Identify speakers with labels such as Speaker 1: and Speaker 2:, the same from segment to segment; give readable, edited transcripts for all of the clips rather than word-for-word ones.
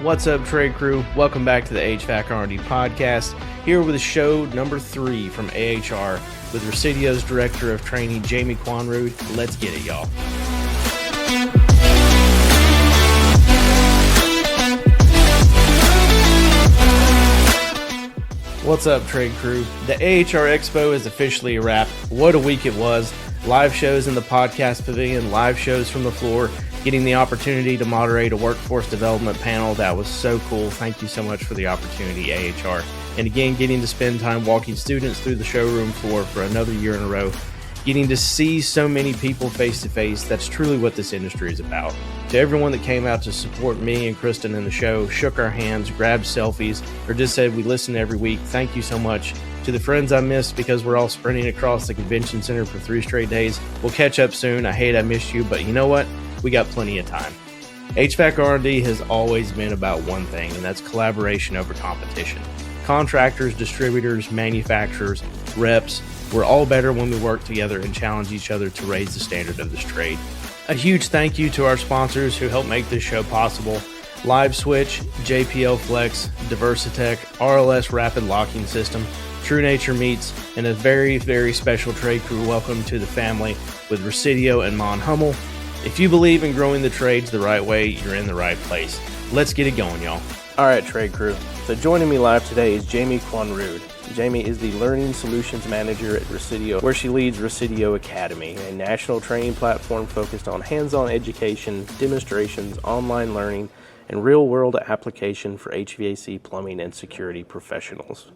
Speaker 1: What's up, trade crew? Welcome back to the HVAC R&D podcast. Here with show number 3 from AHR with Resideo's Director of Training, Jamie Quanrud. Let's get it, y'all. What's up, trade crew? The AHR Expo is officially a wrap. What a week it was. Live shows in the podcast pavilion, live shows from the floor, getting the opportunity to moderate a workforce development panel. That was so cool. Thank you so much for the opportunity, AHR. And again, getting to spend time walking students through the showroom floor for another year in a row. Getting to see so many people face to face, that's truly what this industry is about. To everyone that came out to support me and Kristen in the show, shook our hands, grabbed selfies, or just said we listen every week, thank you so much. To the friends I missed because we're all sprinting across the convention center for 3 straight days, we'll catch up soon. I hate I missed you, but you know what? We got plenty of time. HVAC R&D has always been about one thing, and that's collaboration over competition. Contractors, distributors, manufacturers, reps, we're all better when we work together and challenge each other to raise the standard of this trade. A huge thank you to our sponsors who help make this show possible. Live Switch, JPL Flex, Diversitech, RLS Rapid Locking System, True Nature Meats, and a very, very special trade crew welcome to the family with Resideo and Mon Hummel. If you believe in growing the trades the right way, you're in the right place. Let's get it going, y'all. All right, trade crew. So joining me live today is Jamie Quanrud. Jamie is the Learning Solutions Manager at Resideo, where she leads Resideo Academy, a national training platform focused on hands-on education, demonstrations, online learning, and real-world application for HVAC, plumbing, and security professionals.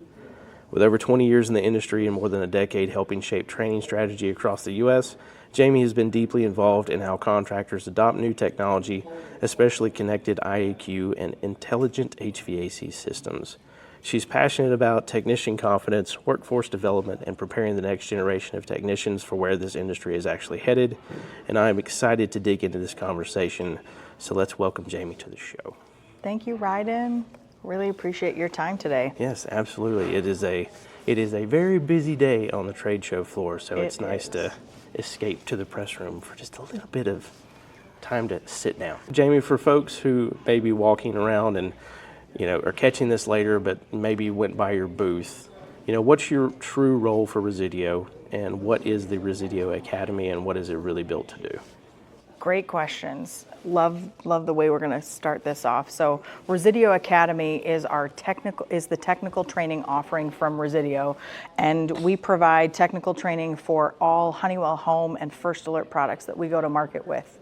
Speaker 1: With over 20 years in the industry and more than a decade helping shape training strategy across the U.S., Jamie has been deeply involved in how contractors adopt new technology, especially connected IAQ and intelligent HVAC systems. She's passionate about technician confidence, workforce development, and preparing the next generation of technicians for where this industry is actually headed, and I'm excited to dig into this conversation. So let's welcome Jamie to the show.
Speaker 2: Thank you, Ryden. Really appreciate your time today.
Speaker 1: Yes, absolutely. It is a very busy day on the trade show floor, so it's nice to escape to the press room for just a little bit of time to sit down. Jamie, for folks who may be walking around and are catching this later, but maybe went by your booth, what's your true role for Resideo, and what is the Resideo Academy, and what is it really built to do?
Speaker 2: Great questions. Love the way we're going to start this off. So Resideo Academy is the technical training offering from Resideo, and we provide technical training for all Honeywell Home and First Alert products that we go to market with.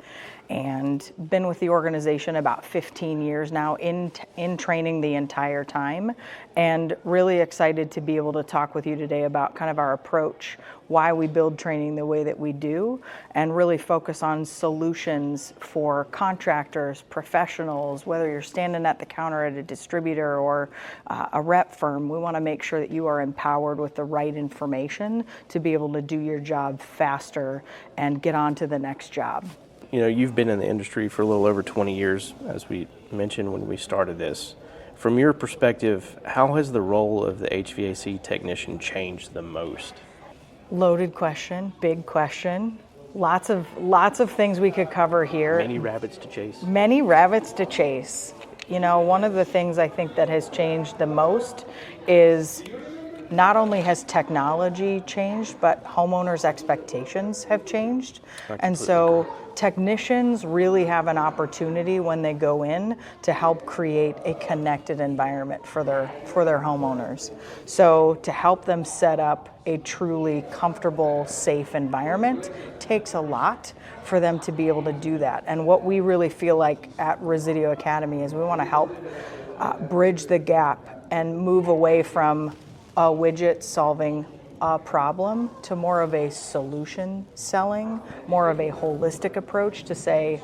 Speaker 2: And been with the organization about 15 years now in training the entire time, and really excited to be able to talk with you today about kind of our approach, why we build training the way that we do, and really focus on solutions for contractors, professionals, whether you're standing at the counter at a distributor or a rep firm. We want to make sure that you are empowered with the right information to be able to do your job faster and get on to the next job.
Speaker 1: You've been in the industry for a little over 20 years, as we mentioned when we started this. From your perspective, how has the role of the HVAC technician changed the most?
Speaker 2: Loaded question, big question. Lots of things we could cover here.
Speaker 1: Many rabbits to chase.
Speaker 2: Many rabbits to chase. One of the things I think that has changed the most is not only has technology changed, but homeowners' expectations have changed. And so technicians really have an opportunity when they go in to help create a connected environment for their homeowners. So to help them set up a truly comfortable, safe environment takes a lot for them to be able to do that. And what we really feel like at Resideo Academy is we want to help bridge the gap and move away from a widget solving a problem to more of a solution selling, more of a holistic approach to say,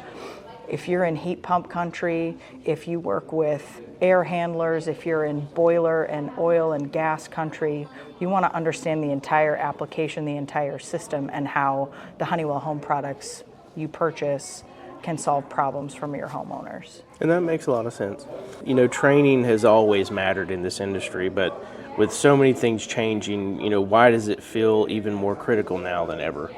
Speaker 2: if you're in heat pump country, if you work with air handlers, if you're in boiler and oil and gas country, you want to understand the entire application, the entire system, and how the Honeywell Home products you purchase can solve problems from your homeowners.
Speaker 1: And that makes a lot of sense. Training has always mattered in this industry, but with so many things changing, why does it feel even more critical now than ever?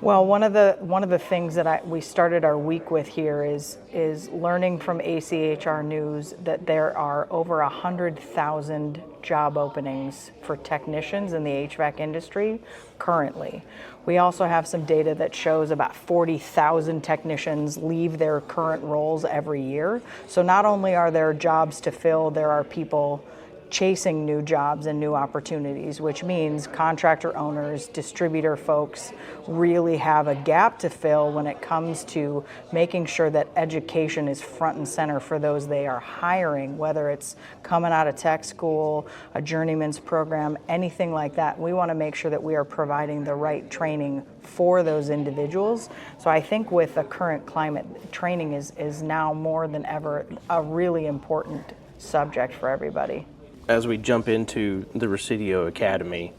Speaker 2: Well, one of the things that we started our week with here is learning from ACHR News that there are over 100,000 job openings for technicians in the HVAC industry currently. We also have some data that shows about 40,000 technicians leave their current roles every year. So not only are there jobs to fill, there are people chasing new jobs and new opportunities, which means contractor owners, distributor folks really have a gap to fill when it comes to making sure that education is front and center for those they are hiring, whether it's coming out of tech school, a journeyman's program, anything like that. We want to make sure that we are providing the right training for those individuals. So I think with the current climate, training is now more than ever a really important subject for everybody.
Speaker 1: As we jump into the Resideo Academy,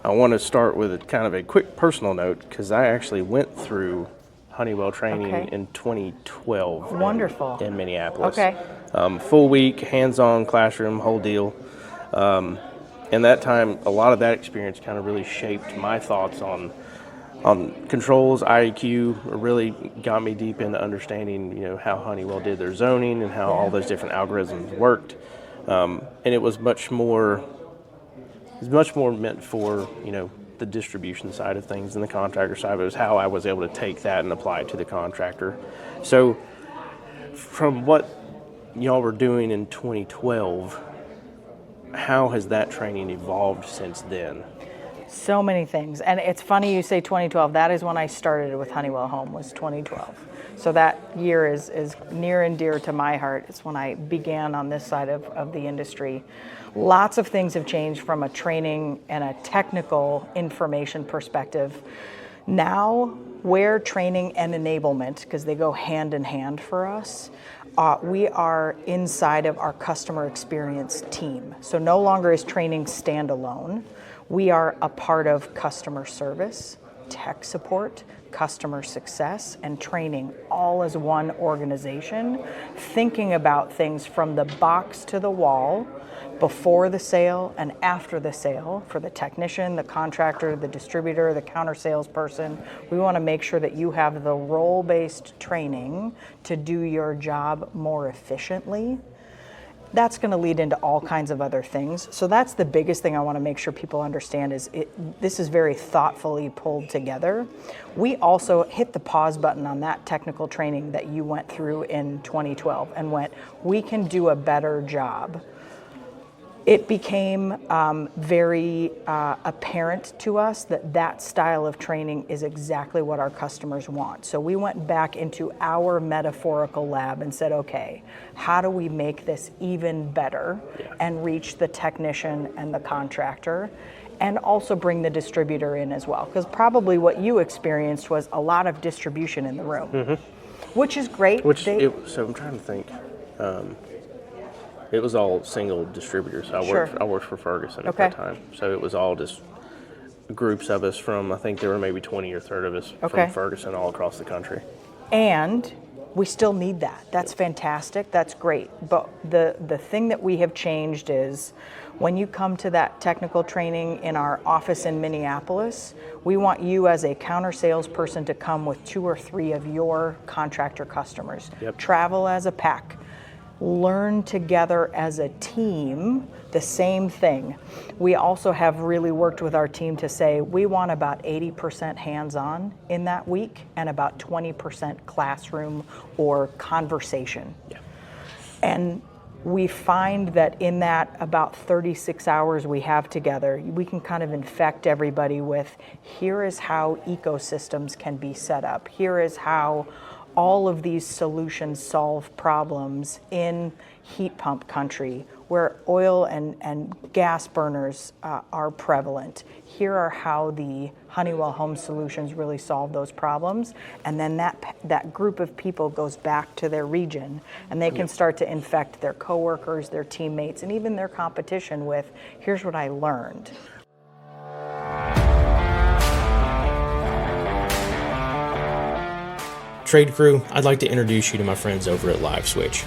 Speaker 1: I want to start with a quick personal note, because I actually went through Honeywell training in 2012.
Speaker 2: Wonderful.
Speaker 1: In Minneapolis.
Speaker 2: Okay.
Speaker 1: Full week, hands-on, classroom, whole deal. And that time, a lot of that experience kind of really shaped my thoughts on controls, IAQ. Really got me deep into understanding, how Honeywell did their zoning and how all those different algorithms worked. And it was much more meant for, the distribution side of things and the contractor side. But it was how I was able to take that and apply it to the contractor. So from what y'all were doing in 2012, how has that training evolved since then?
Speaker 2: So many things. And it's funny you say 2012. That is when I started with Honeywell Home, was 2012. So that year is near and dear to my heart. It's when I began on this side of the industry. Lots of things have changed from a training and a technical information perspective. Now, where training and enablement, because they go hand in hand for us, we are inside of our customer experience team. So no longer is training standalone. We are a part of customer service, tech support, customer success, and training, all as one organization, thinking about things from the box to the wall, before the sale and after the sale, for the technician, the contractor, the distributor, the counter salesperson. We want to make sure that you have the role-based training to do your job more efficiently. That's going to lead into all kinds of other things. So that's the biggest thing I want to make sure people understand is this is very thoughtfully pulled together. We also hit the pause button on that technical training that you went through in 2012 and went, we can do a better job. It became very apparent to us that style of training is exactly what our customers want. So we went back into our metaphorical lab and said, okay, how do we make this even better and reach the technician and the contractor, and also bring the distributor in as well? Because probably what you experienced was a lot of distribution in the room, which is great.
Speaker 1: So I'm trying to think. It was all single distributors. I worked for Ferguson at that time. So it was all just groups of us from, I think there were maybe 20 or 30 of us from Ferguson all across the country.
Speaker 2: And we still need that. That's fantastic. That's great. But the thing that we have changed is when you come to that technical training in our office in Minneapolis, we want you as a counter salesperson to come with 2 or 3 of your contractor customers. Travel as a pack. Learn together as a team, the same thing. We also have really worked with our team to say we want about 80% hands-on in that week and about 20% classroom or conversation. And we find that in that about 36 hours we have together, we can kind of infect everybody with, here is how ecosystems can be set up. Here is how all of these solutions solve problems in heat pump country where oil and gas burners are prevalent. Here are how the Honeywell Home solutions really solve those problems. And then that group of people goes back to their region and they can start to infect their coworkers, their teammates, and even their competition with, here's what I learned.
Speaker 3: Trade crew, I'd like to introduce you to my friends over at LiveSwitch.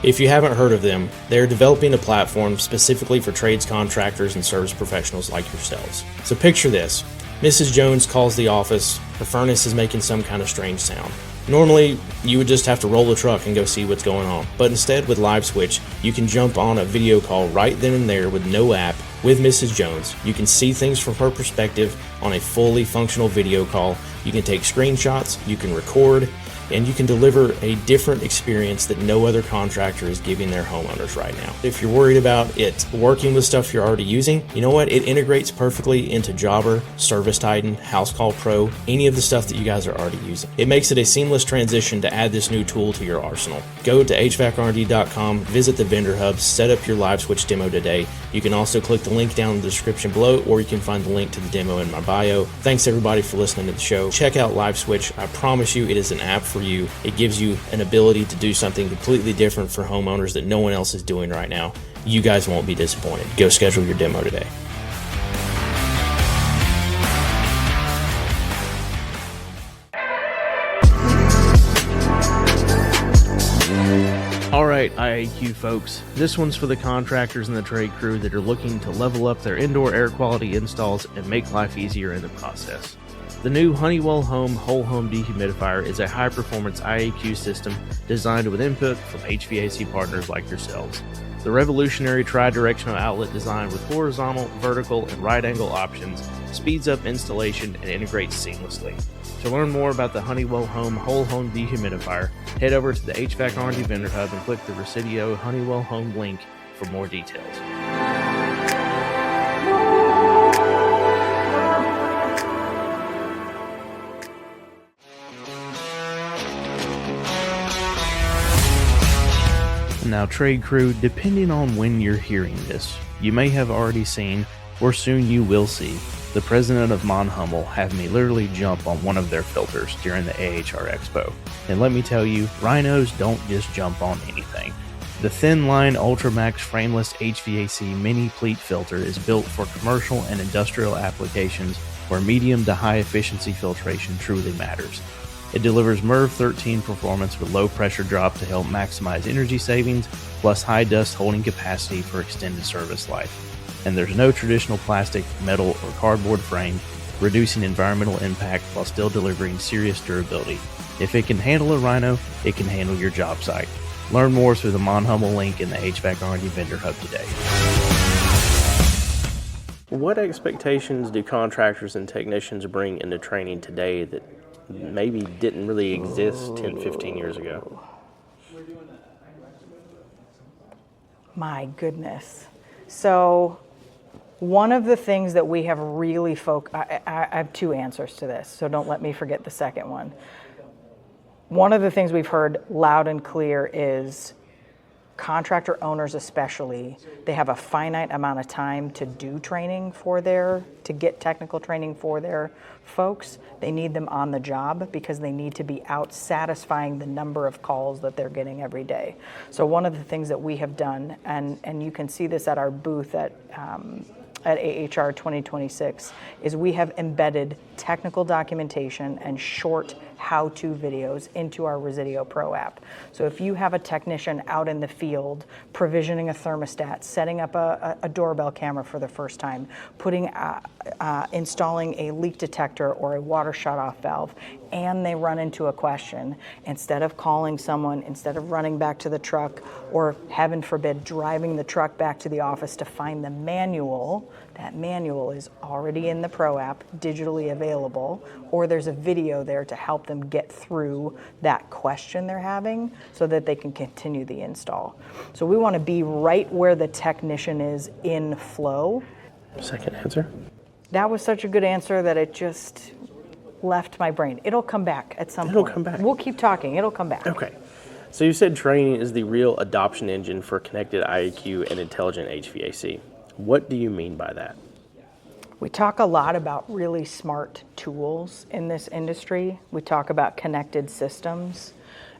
Speaker 3: If you haven't heard of them, they're developing a platform specifically for trades contractors and service professionals like yourselves. So picture this. Mrs. Jones calls the office. Her furnace is making some kind of strange sound. Normally, you would just have to roll the truck and go see what's going on. But instead, with LiveSwitch, you can jump on a video call right then and there with no app with Mrs. Jones. You can see things from her perspective on a fully functional video call. You can take screenshots, you can record, and you can deliver a different experience that no other contractor is giving their homeowners right now. If you're worried about it working with stuff you're already using, you know what? It integrates perfectly into Jobber, Service Titan, House Call Pro, any of the stuff that you guys are already using. It makes it a seamless transition to add this new tool to your arsenal. Go to hvacrnd.com, visit the vendor hub, set up your LiveSwitch demo today. You can also click the link down in the description below, or you can find the link to the demo in my bio. Thanks everybody for listening to the show. Check out LiveSwitch. I promise you it is an app for you. It gives you an ability to do something completely different for homeowners that no one else is doing right now. You guys won't be disappointed. Go schedule your demo today.
Speaker 1: All right, IAQ folks, this one's for the contractors and the trade crew that are looking to level up their indoor air quality installs and make life easier in the process. The new Honeywell Home Whole Home Dehumidifier is a high-performance IAQ system designed with input from HVAC partners like yourselves. The revolutionary tri-directional outlet design with horizontal, vertical, and right-angle options speeds up installation and integrates seamlessly. To learn more about the Honeywell Home Whole Home Dehumidifier, head over to the HVAC R&D Vendor Hub and click the Resideo Honeywell Home link for more details. Now, trade crew, depending on when you're hearing this, you may have already seen, or soon you will see, the president of Mon Hummel have me literally jump on one of their filters during the AHR Expo. And let me tell you, rhinos don't just jump on anything. The thin line Ultramax frameless HVAC mini pleat filter is built for commercial and industrial applications where medium to high efficiency filtration truly matters. It delivers MERV 13 performance with low pressure drop to help maximize energy savings, plus high dust holding capacity for extended service life. And there's no traditional plastic, metal, or cardboard frame, reducing environmental impact while still delivering serious durability. If it can handle a rhino, it can handle your job site. Learn more through the Mon Hummel link in the HVAC R&D Vendor Hub today. What expectations do contractors and technicians bring into training today that maybe didn't really exist 10, 15 years ago?
Speaker 2: My goodness. So one of the things that we have really I have two answers to this, so don't let me forget the second one. One of the things we've heard loud and clear is contractor owners especially, they have a finite amount of time to do training to get technical training for their folks. They need them on the job because they need to be out satisfying the number of calls that they're getting every day. So one of the things that we have done, and you can see this at our booth at AHR 2026, is we have embedded technical documentation and short how-to videos into our Resideo Pro app. So if you have a technician out in the field provisioning a thermostat, setting up a doorbell camera for the first time, installing a leak detector or a water shutoff valve, and they run into a question, instead of calling someone, instead of running back to the truck, or heaven forbid, driving the truck back to the office to find the manual, that manual is already in the Pro app, digitally available, or there's a video there to help them get through that question they're having so that they can continue the install. So we want to be right where the technician is in flow.
Speaker 1: Second answer?
Speaker 2: That was such a good answer that it just left my brain. It'll come back at some point.
Speaker 1: It'll come back.
Speaker 2: We'll keep talking. It'll come back.
Speaker 1: Okay. So you said training is the real adoption engine for connected IAQ and intelligent HVAC. What do you mean by that?
Speaker 2: We talk a lot about really smart tools in this industry. We talk about connected systems.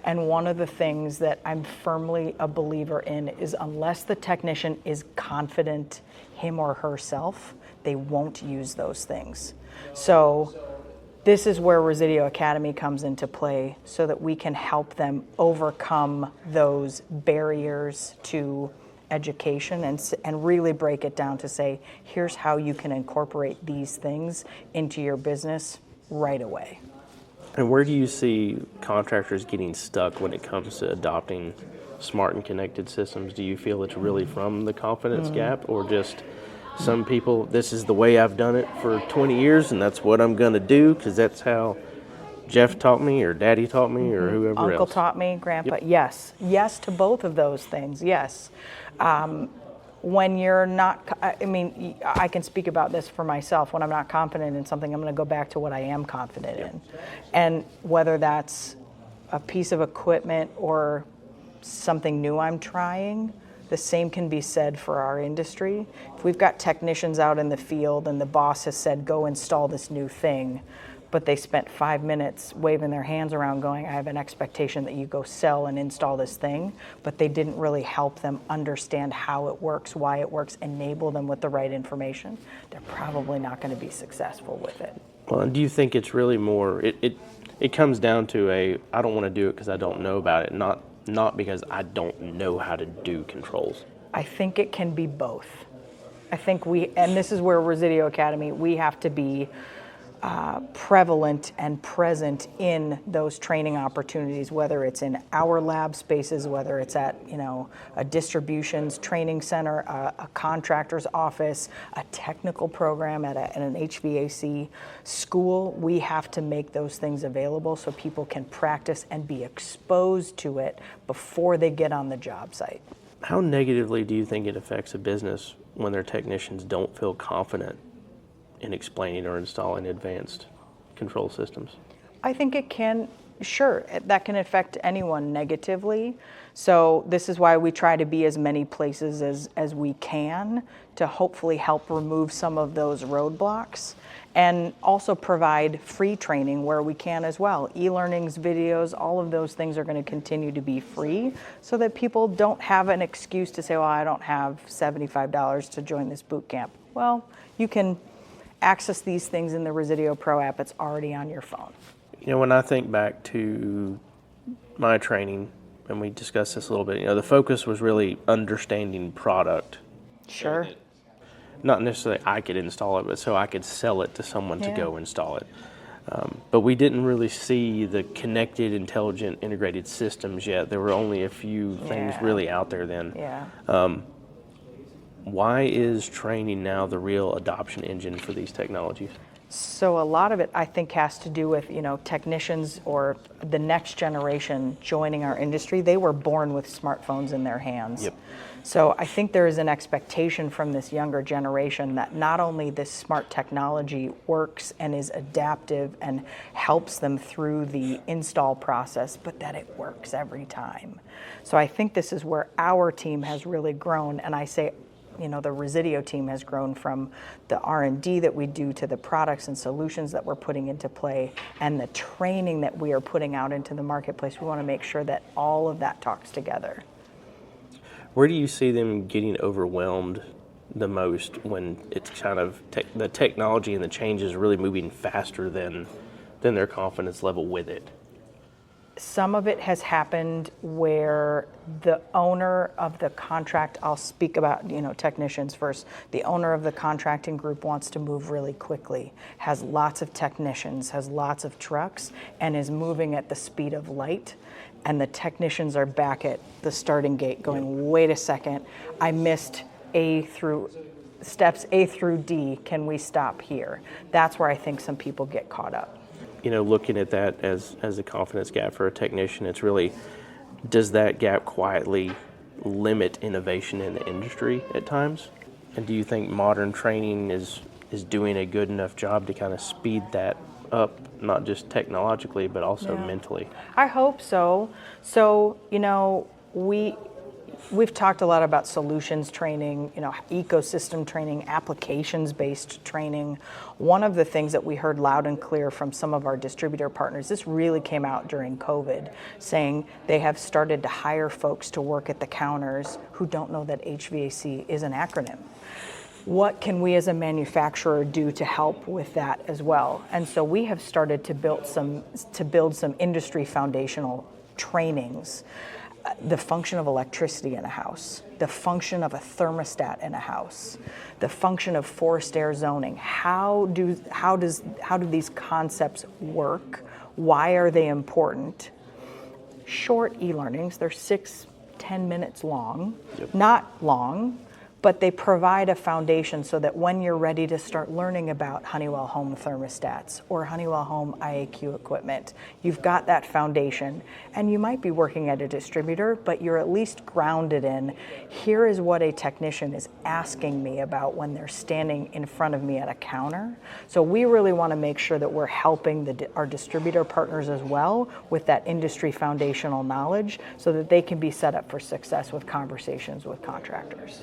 Speaker 2: And one of the things that I'm firmly a believer in is unless the technician is confident him or herself, they won't use those things. So this is where Resideo Academy comes into play so that we can help them overcome those barriers to education and really break it down to say, here's how you can incorporate these things into your business right away.
Speaker 4: And where do you see contractors getting stuck when it comes to adopting smart and connected systems? Do you feel it's really from the confidence gap, or just some people, this is the way I've done it for 20 years and that's what I'm going to do because that's how Jeff taught me or Daddy taught me or whoever else?
Speaker 2: Uncle taught me, Grandpa. Yep. Yes to both of those things, yes. When you're not, I mean, I can speak about this for myself. When I'm not confident in something, I'm going to go back to what I am confident in. And whether that's a piece of equipment or something new I'm trying, the same can be said for our industry. If we've got technicians out in the field and the boss has said, go install this new thing, but they spent 5 minutes waving their hands around going, I have an expectation that you go sell and install this thing, but they didn't really help them understand how it works, why it works, enable them with the right information, they're probably not going to be successful with it.
Speaker 4: Well, and do you think it's really more, it comes down to I don't want to do it because I don't know about it, not because I don't know how to do controls?
Speaker 2: I think it can be both. I think and this is where Resideo Academy, we have to be prevalent and present in those training opportunities, whether it's in our lab spaces, whether it's at a distributions training center, a contractor's office, a technical program at an HVAC school. We have to make those things available so people can practice and be exposed to it before they get on the job site.
Speaker 4: How negatively do you think it affects a business when their technicians don't feel confident in explaining or installing advanced control systems?
Speaker 2: I think it can, sure, that can affect anyone negatively. So this is why we try to be as many places as we can to hopefully help remove some of those roadblocks, and also provide free training where we can as well. E-learnings, videos, all of those things are going to continue to be free so that people don't have an excuse to say, well, I don't have $75 to join this boot camp. Well, you can access these things in the Resideo Pro app. It's already on your phone.
Speaker 4: When I think back to my training, and we discussed this a little bit, the focus was really understanding product.
Speaker 2: Sure.
Speaker 4: Not necessarily I could install it, but so I could sell it to someone to go install it. But we didn't really see the connected, intelligent, integrated systems yet. There were only a few things really out there then.
Speaker 2: Yeah.
Speaker 4: Why is training now the real adoption engine for these technologies?
Speaker 2: So a lot of it, I think, has to do with, technicians or the next generation joining our industry. They were born with smartphones in their hands.
Speaker 4: Yep.
Speaker 2: So I think there is an expectation from this younger generation that not only this smart technology works and is adaptive and helps them through the install process, but that it works every time. So I think this is where our team has really grown, and I say, the Resideo team has grown from the R&D that we do to the products and solutions that we're putting into play and the training that we are putting out into the marketplace. We want to make sure that all of that talks together.
Speaker 4: Where do you see them getting overwhelmed the most when it's kind of the technology and the changes are really moving faster than their confidence level with it?
Speaker 2: Some of it has happened where the owner of the contract, I'll speak about, technicians first. The owner of the contracting group wants to move really quickly, has lots of technicians, has lots of trucks, and is moving at the speed of light. And the technicians are back at the starting gate going, wait a second, I missed steps A through D. Can we stop here? That's where I think some people get caught up.
Speaker 4: Looking at that as a confidence gap for a technician, it's really, does that gap quietly limit innovation in the industry at times? And do you think modern training is doing a good enough job to kind of speed that up, not just technologically, but also mentally?
Speaker 2: I hope so. So, we've talked a lot about solutions training, ecosystem training, applications-based training. One of the things that we heard loud and clear from some of our distributor partners, this really came out during COVID, saying they have started to hire folks to work at the counters who don't know that HVAC is an acronym. What can we as a manufacturer do to help with that as well? And so we have started to build some industry foundational trainings. the function of electricity in a house, the function of a thermostat in a house, the function of forced air zoning. How do these concepts work? Why are they important? Short e-learnings, they're 6-10 minutes long, not long, but they provide a foundation so that when you're ready to start learning about Honeywell Home thermostats or Honeywell Home IAQ equipment, you've got that foundation. And you might be working at a distributor, but you're at least grounded in, here is what a technician is asking me about when they're standing in front of me at a counter. So we really want to make sure that we're helping our distributor partners as well with that industry foundational knowledge so that they can be set up for success with conversations with contractors.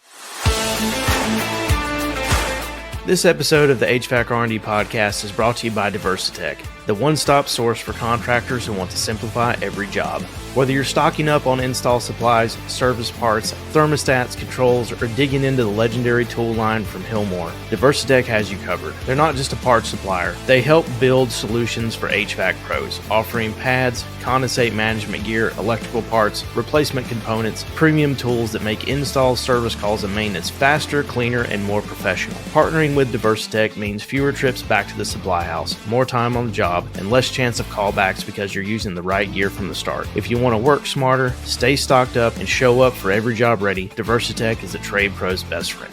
Speaker 1: This episode of the HVAC R&D podcast is brought to you by Diversitech, the one-stop source for contractors who want to simplify every job. Whether you're stocking up on install supplies, service parts, thermostats, controls, or digging into the legendary tool line from Hillmore, Diversitech has you covered. They're not just a parts supplier. They help build solutions for HVAC pros, offering pads, condensate management gear, electrical parts, replacement components, premium tools that make installs, service calls, and maintenance faster, cleaner, and more professional. Partnering with Diversitech means fewer trips back to the supply house, more time on the job, and less chance of callbacks because you're using the right gear from the start. If you want to work smarter, stay stocked up, and show up for every job ready, Diversitech is a trade pro's best friend.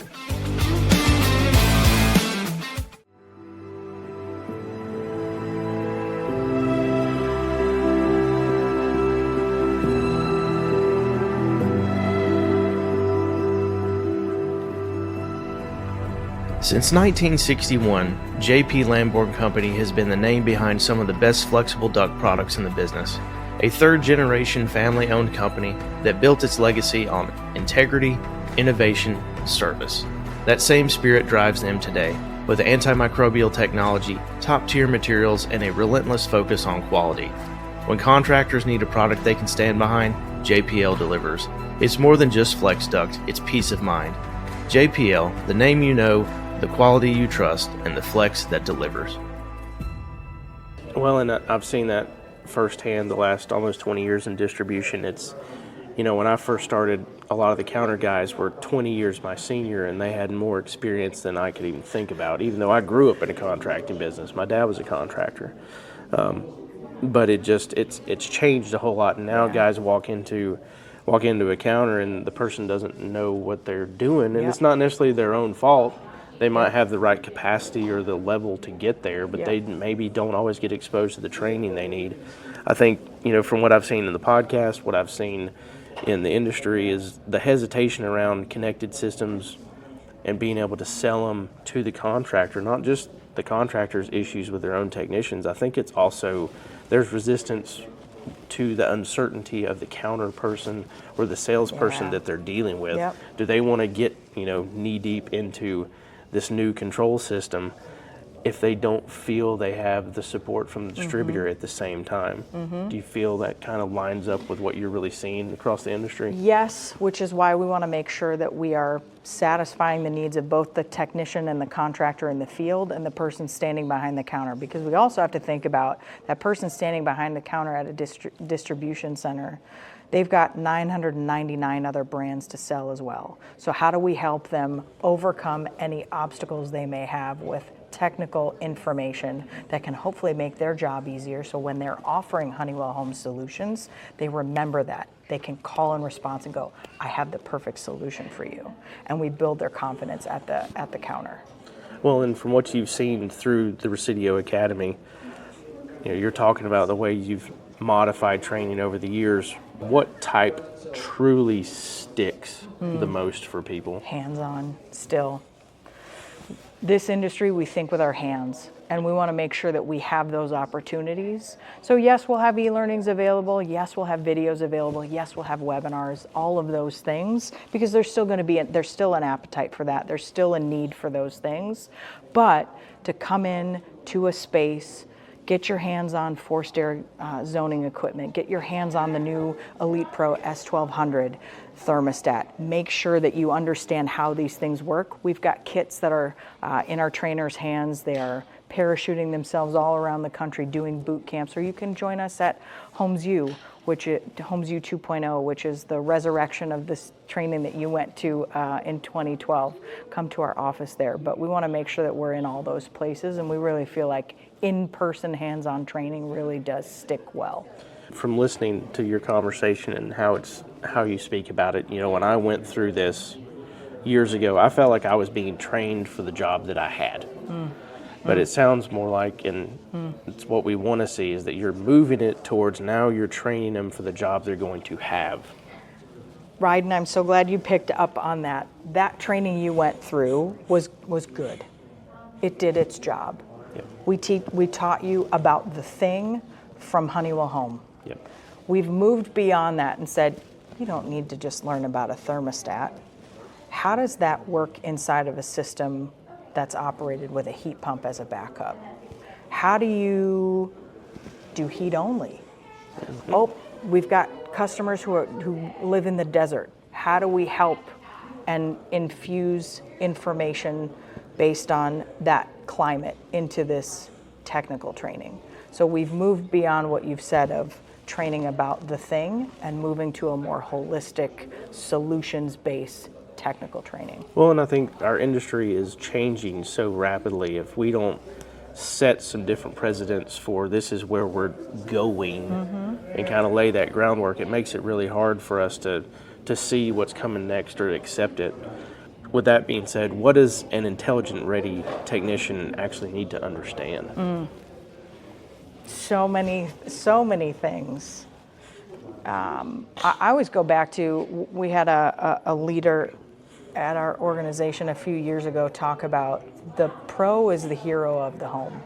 Speaker 1: Since 1961, J.P. Lamborn Company has been the name behind some of the best flexible duct products in the business. A third-generation family-owned company that built its legacy on integrity, innovation, and service. That same spirit drives them today, with antimicrobial technology, top-tier materials, and a relentless focus on quality. When contractors need a product they can stand behind, JPL delivers. It's more than just flex duct, it's peace of mind. JPL, the name you know, the quality you trust, and the flex that delivers.
Speaker 4: Well, and I've seen that firsthand the last almost 20 years in distribution. It's, when I first started, a lot of the counter guys were 20 years my senior, and they had more experience than I could even think about, even though I grew up in a contracting business. My dad was a contractor. But it's changed a whole lot, and now guys walk into a counter and the person doesn't know what they're doing, and it's not necessarily their own fault. They might have the right capacity or the level to get there, but they maybe don't always get exposed to the training they need. I think, from what I've seen in the podcast, what I've seen in the industry is the hesitation around connected systems and being able to sell them to the contractor, not just the contractor's issues with their own technicians. I think it's also, there's resistance to the uncertainty of the counter person or the salesperson that they're dealing with. Do they want to get, knee deep into this new control system if they don't feel they have the support from the distributor at the same time? Do you feel that kind of lines up with what you're really seeing across the industry?
Speaker 2: Yes, which is why we want to make sure that we are satisfying the needs of both the technician and the contractor in the field and the person standing behind the counter, because we also have to think about that person standing behind the counter at a distribution center. They've got 999 other brands to sell as well. So how do we help them overcome any obstacles they may have with technical information that can hopefully make their job easier, so when they're offering Honeywell Home solutions, they remember that. They can call in response and go, I have the perfect solution for you. And we build their confidence at the counter.
Speaker 4: Well, and from what you've seen through the Resideo Academy, you're talking about the way you've modified training over the years. What type truly sticks the most for people?
Speaker 2: Hands-on, still. This industry, we think with our hands, and we want to make sure that we have those opportunities. So yes, we'll have e-learnings available. Yes, we'll have videos available. Yes, we'll have webinars, all of those things, because there's still an appetite for that. There's still a need for those things. But to come in to a space, get your hands on forced air zoning equipment, get your hands on the new Elite Pro S1200 thermostat. Make sure that you understand how these things work. We've got kits that are in our trainers' hands. They are parachuting themselves all around the country doing boot camps, or you can join us at Homes U, Homes U 2.0, which is the resurrection of this training that you went to in 2012. Come to our office there. But we want to make sure that we're in all those places, and we really feel like in-person hands-on training really does stick well.
Speaker 4: From listening to your conversation and how you speak about it, when I went through this years ago, I felt like I was being trained for the job that I had. But it sounds more like, and it's what we want to see, is that you're moving it towards now you're training them for the job they're going to have.
Speaker 2: Right, and I'm so glad you picked up on that. That training you went through was good. It did its job.
Speaker 4: Yep.
Speaker 2: We taught you about the thing from Honeywell Home.
Speaker 4: Yep.
Speaker 2: We've moved beyond that and said, you don't need to just learn about a thermostat. How does that work inside of a system that's operated with a heat pump as a backup? How do you do heat only? Oh, we've got customers who live in the desert. How do we help and infuse information based on that climate into this technical training? So we've moved beyond what you've said of training about the thing and moving to a more holistic, solutions-based technical training.
Speaker 4: Well, and I think our industry is changing so rapidly. If we don't set some different precedents for this is where we're going and kind of lay that groundwork, it makes it really hard for us to see what's coming next or accept it. With that being said, what does an intelligent ready technician actually need to understand?
Speaker 2: So many things. I always go back to, we had a leader at our organization a few years ago talk about the pro is the hero of the home.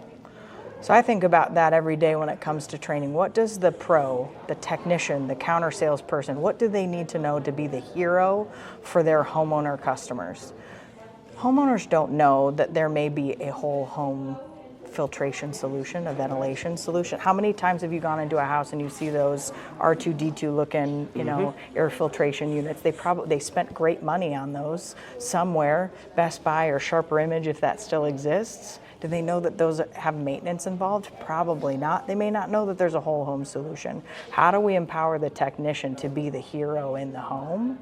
Speaker 2: So I think about that every day when it comes to training. What does the pro, the technician, the counter salesperson, what do they need to know to be the hero for their homeowner customers? Homeowners don't know that there may be a whole home filtration solution, a ventilation solution. How many times have you gone into a house and you see those R2D2 looking, air filtration units? They spent great money on those somewhere, Best Buy or Sharper Image, if that still exists. Do they know that those have maintenance involved? Probably not. They may not know that there's a whole home solution. How do we empower the technician to be the hero in the home?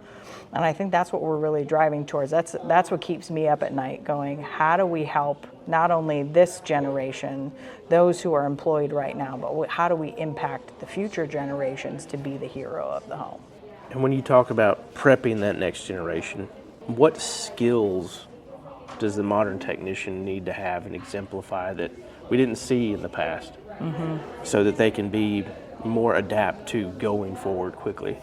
Speaker 2: And I think that's what we're really driving towards. That's what keeps me up at night going, how do we help not only this generation, those who are employed right now, but how do we impact the future generations to be the hero of the home?
Speaker 4: And when you talk about prepping that next generation, what skills does the modern technician need to have and exemplify that we didn't see in the past so that they can be more adapt to going forward quickly?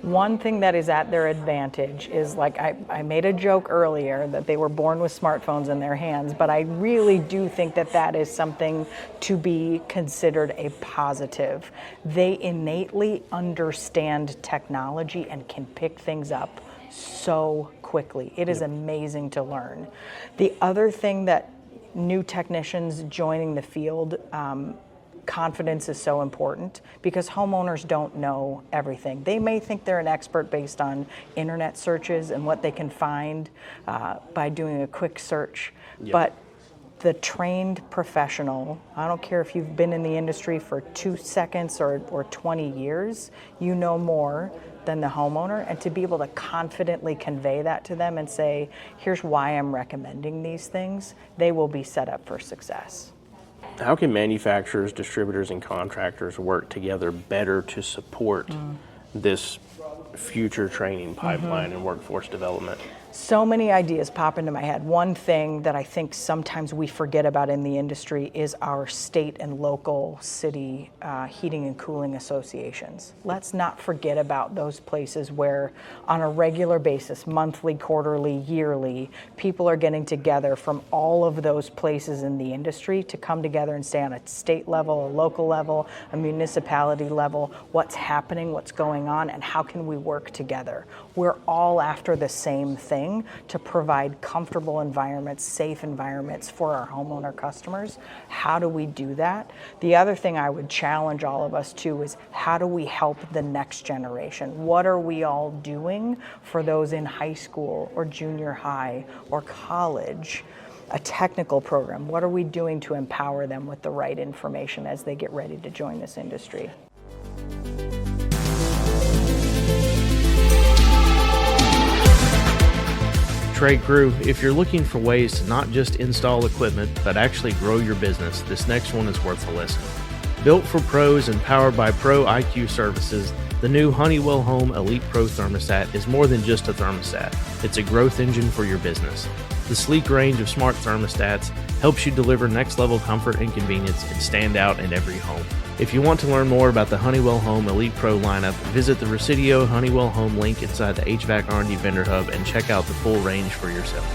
Speaker 2: One thing that is at their advantage is, like I made a joke earlier that they were born with smartphones in their hands, but I really do think that that is something to be considered a positive. They innately understand technology and can pick things up so quickly. It is amazing to learn. The other thing that new technicians joining the field, confidence is so important because homeowners don't know everything. They may think they're an expert based on internet searches and what they can find by doing a quick search, but the trained professional, I don't care if you've been in the industry for 2 seconds or 20 years, you know more than the homeowner, and to be able to confidently convey that to them and say, here's why I'm recommending these things, they will be set up for success.
Speaker 4: How can manufacturers, distributors, and contractors work together better to support this future training pipeline and workforce development?
Speaker 2: So many ideas pop into my head. One thing that I think sometimes we forget about in the industry is our state and local city heating and cooling associations. Let's not forget about those places where on a regular basis, monthly, quarterly, yearly, people are getting together from all of those places in the industry to come together and say on a state level, a local level, a municipality level, what's happening, what's going on, and how can we work together. We're all after the same thing, to provide comfortable environments, safe environments for our homeowner customers. How do we do that? The other thing I would challenge all of us to is how do we help the next generation? What are we all doing for those in high school or junior high or college a technical program. What are we doing to empower them with the right information as they get ready to join this industry?
Speaker 1: Trade Crew, if you're looking for ways to not just install equipment, but actually grow your business, this next one is worth a listen. Built for pros and powered by Pro IQ Services, the new Honeywell Home Elite Pro thermostat is more than just a thermostat. It's a growth engine for your business. The sleek range of smart thermostats helps you deliver next-level comfort and convenience and stand out in every home. If you want to learn more about the Honeywell Home Elite Pro lineup, visit the Resideo Honeywell Home link inside the HVAC R&D Vendor Hub and check out the full range for yourself.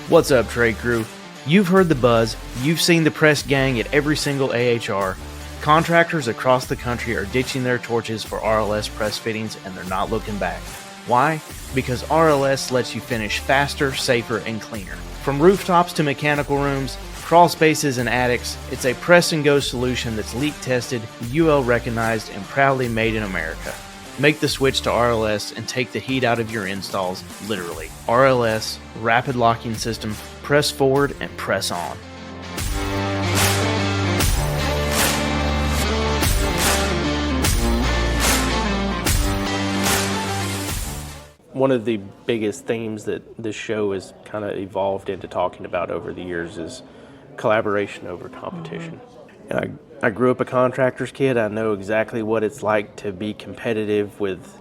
Speaker 1: What's up, Trade Crew? You've heard the buzz, you've seen the press gang at every single AHR. Contractors across the country are ditching their torches for RLS press fittings, and they're not looking back. Why? Because RLS lets you finish faster, safer, and cleaner. From rooftops to mechanical rooms, crawl spaces, and attics, it's a press and go solution that's leak tested, UL recognized, and proudly made in America. Make the switch to RLS and take the heat out of your installs, literally. RLS, rapid locking system, press forward and press on.
Speaker 4: One of the biggest themes that this show has kind of evolved into talking about over the years is collaboration over competition. And I grew up a contractor's kid. I know exactly what it's like to be competitive with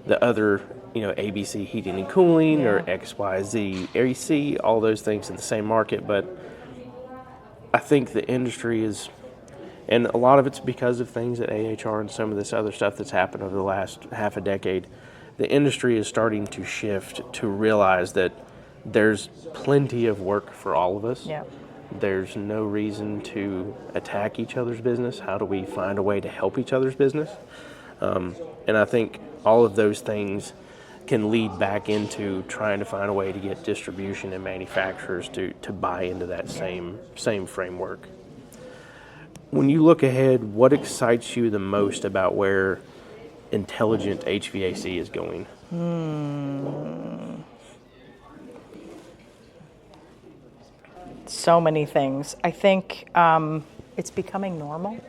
Speaker 4: the other, ABC heating and cooling or XYZ AC, all those things in the same market. But I think the industry is, and a lot of it's because of things at AHR and some of this other stuff that's happened over the last half a decade. The industry is starting to shift to realize that there's plenty of work for all of us.
Speaker 2: Yeah.
Speaker 4: There's no reason to attack each other's business. How do we find a way to help each other's business? And I think all of those things can lead back into trying to find a way to get distribution and manufacturers to buy into that same framework. When you look ahead, what excites you the most about where intelligent HVAC is going?
Speaker 2: So many things. I think it's becoming normal.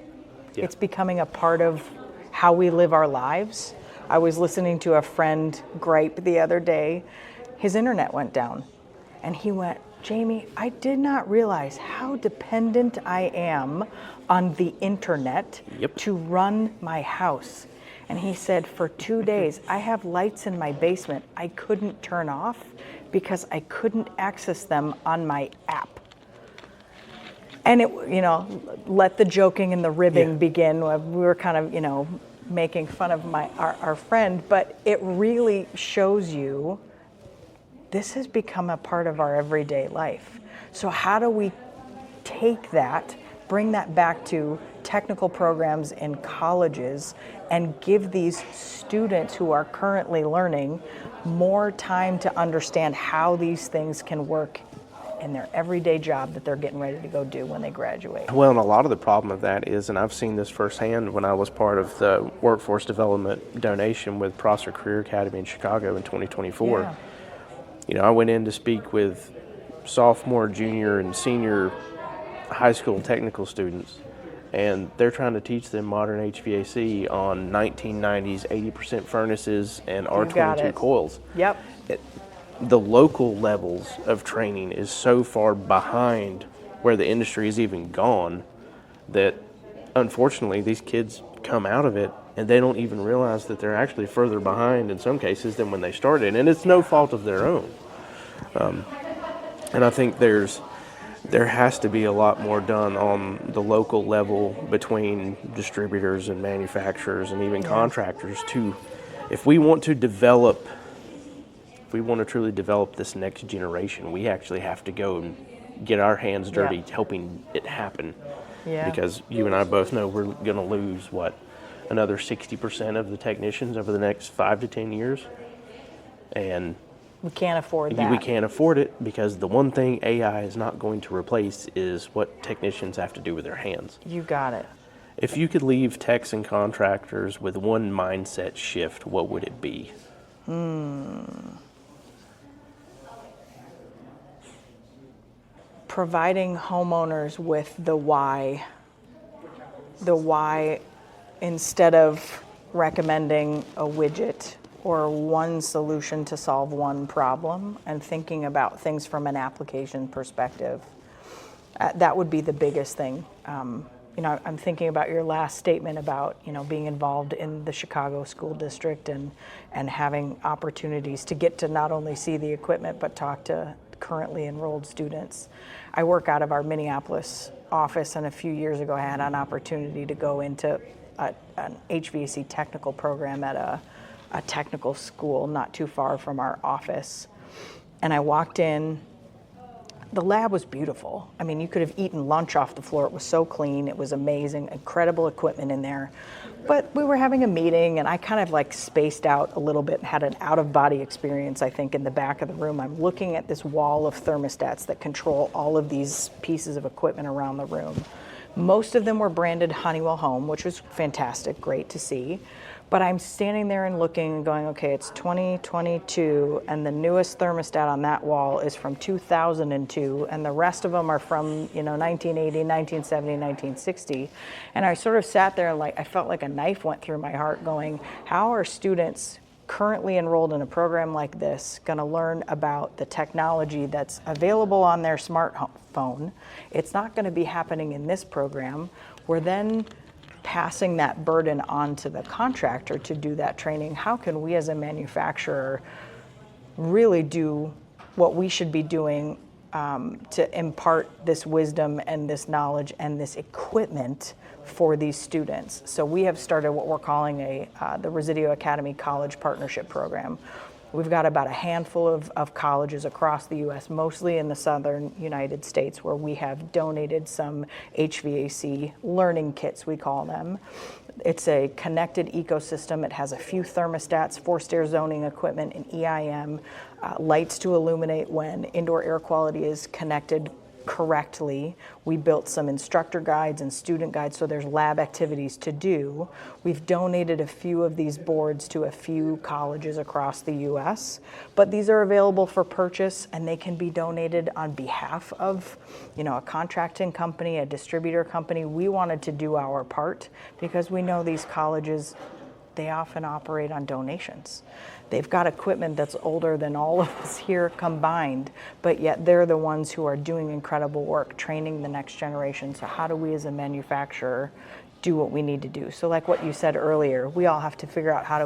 Speaker 4: Yeah.
Speaker 2: It's becoming a part of how we live our lives. I was listening to a friend gripe the other day. His internet went down. And he went, Jamie, I did not realize how dependent I am on the internet to run my house. And he said, for 2 days, I have lights in my basement I couldn't turn off because I couldn't access them on my app. And it, let the joking and the ribbing begin. We were kind of, making fun of our friend, but it really shows you this has become a part of our everyday life. So how do we take that, bring that back to technical programs in colleges and give these students who are currently learning more time to understand how these things can work in their everyday job that they're getting ready to go do when they graduate?
Speaker 4: Well, and a lot of the problem of that is, and I've seen this firsthand when I was part of the workforce development donation with Prosser Career Academy in Chicago in 2024.
Speaker 2: Yeah.
Speaker 4: I went in to speak with sophomore, junior, and senior high school technical students, and they're trying to teach them modern HVAC on 1990s 80% furnaces and R22 coils.
Speaker 2: Yep.
Speaker 4: The local levels of training is so far behind where the industry has even gone that unfortunately these kids come out of it and they don't even realize that they're actually further behind in some cases than when they started, and it's no fault of their own. And I think there has to be a lot more done on the local level between distributors and manufacturers and even contractors if we want to truly develop this next generation, we actually have to go and get our hands dirty helping it happen.
Speaker 2: Yeah.
Speaker 4: Because you and I both know we're going to lose, another 60% of the technicians over the next 5 to 10 years. And
Speaker 2: We can't afford that.
Speaker 4: We can't afford it because the one thing AI is not going to replace is what technicians have to do with their hands.
Speaker 2: You got it.
Speaker 4: If you could leave techs and contractors with one mindset shift, what would it be?
Speaker 2: Providing homeowners with the why. The why, instead of recommending a widget or one solution to solve one problem, and thinking about things from an application perspective. That would be the biggest thing. I'm thinking about your last statement about, being involved in the Chicago school district and having opportunities to get to not only see the equipment, but talk to currently enrolled students. I work out of our Minneapolis office, and a few years ago I had an opportunity to go into an HVAC technical program at a technical school not too far from our office. And I walked in. The lab was beautiful. I mean, you could have eaten lunch off the floor. It was so clean. It was amazing, incredible equipment in there. But we were having a meeting, and I kind of spaced out a little bit, had an out-of-body experience, I think, in the back of the room. I'm looking at this wall of thermostats that control all of these pieces of equipment around the room. Most of them were branded Honeywell Home, which was fantastic, great to see. But I'm standing there and looking and going, okay, it's 2022, and the newest thermostat on that wall is from 2002, and the rest of them are from 1980, 1970, 1960. And I sort of sat there and I felt like a knife went through my heart going, how are students currently enrolled in a program like this going to learn about the technology that's available on their smartphone? It's not going to be happening in this program. We're then passing that burden on to the contractor to do that training. How can we as a manufacturer really do what we should be doing to impart this wisdom and this knowledge and this equipment for these students? So we have started what we're calling the Resideo Academy College Partnership Program. We've got about a handful of colleges across the U.S., mostly in the southern United States, where we have donated some HVAC learning kits, we call them. It's a connected ecosystem. It has a few thermostats, forced air zoning equipment, and EIM, lights to illuminate when indoor air quality is connected correctly. We built some instructor guides and student guides, so there's lab activities to do. We've donated a few of these boards to a few colleges across the U.S., but these are available for purchase, and they can be donated on behalf of, a contracting company, a distributor company. We wanted to do our part because we know these colleges, they often operate on donations. They've got equipment that's older than all of us here combined, but yet they're the ones who are doing incredible work, training the next generation. So how do we as a manufacturer do what we need to do? So like what you said earlier, we all have to figure out how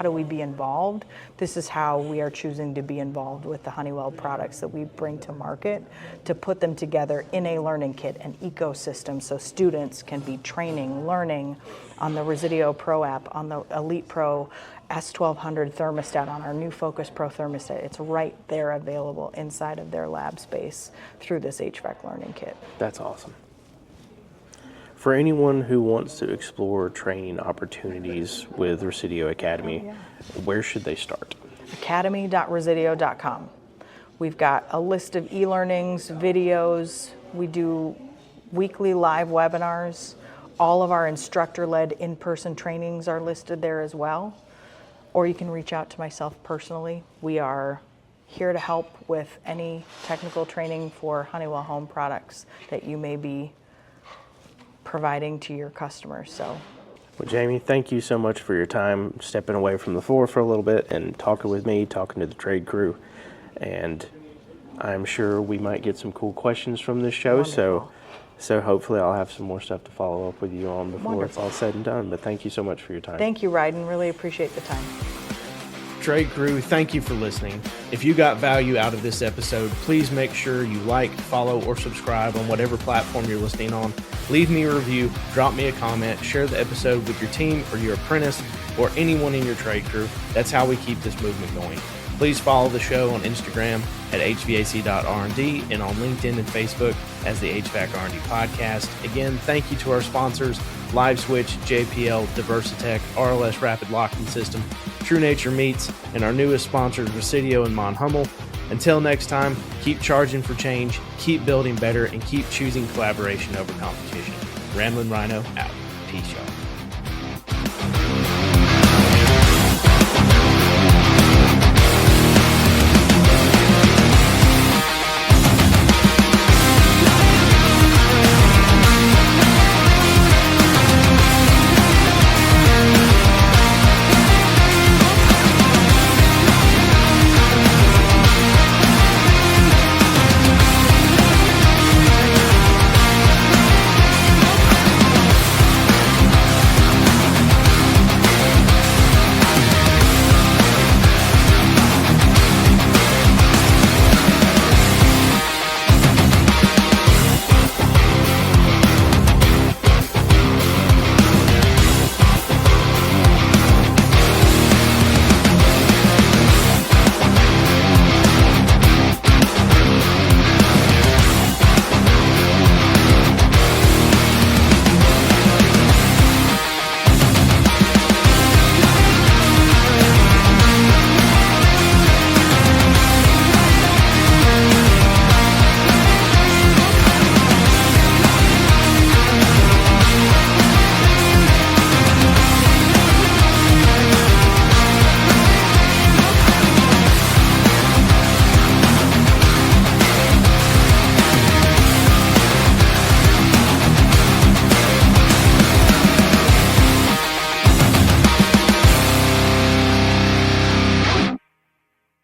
Speaker 2: do we be involved. This is how we are choosing to be involved with the Honeywell products that we bring to market, to put them together in a learning kit, an ecosystem, so students can be training, learning on the Resideo Pro app, on the Elite Pro S1200 thermostat, on our new Focus Pro thermostat. It's right there available inside of their lab space through this HVAC learning kit.
Speaker 4: That's awesome. For anyone who wants to explore training opportunities with Resideo Academy, where should they start?
Speaker 2: academy.resideo.com. We've got a list of e-learnings, videos. We do weekly live webinars. All of our instructor-led in-person trainings are listed there as well. Or you can reach out to myself personally. We are here to help with any technical training for Honeywell Home products that you may be providing to your customers.
Speaker 4: Well, Jamie, thank you so much for your time stepping away from the floor for a little bit and talking with me, talking to the trade crew. And I'm sure we might get some cool questions from this show. So hopefully I'll have some more stuff to follow up with you on before it's all said and done. But thank you so much for your time.
Speaker 2: Thank you, Ryden. Really appreciate the time.
Speaker 1: Trade crew, thank you for listening. If you got value out of this episode, please make sure you like, follow, or subscribe on whatever platform you're listening on. Leave me a review, drop me a comment, share the episode with your team or your apprentice or anyone in your trade crew. That's how we keep this movement going. Please follow the show on Instagram at hvac.rnd and on LinkedIn and Facebook as the HVAC R&D Podcast. Again, thank you to our sponsors, Live Switch, JPL, Diversitech, RLS Rapid Locking System, True Nature Meats, and our newest sponsors, Resideo and Mon Hummel. Until next time, keep charging for change, keep building better, and keep choosing collaboration over competition. Ramblin' Rhino out. Peace, y'all.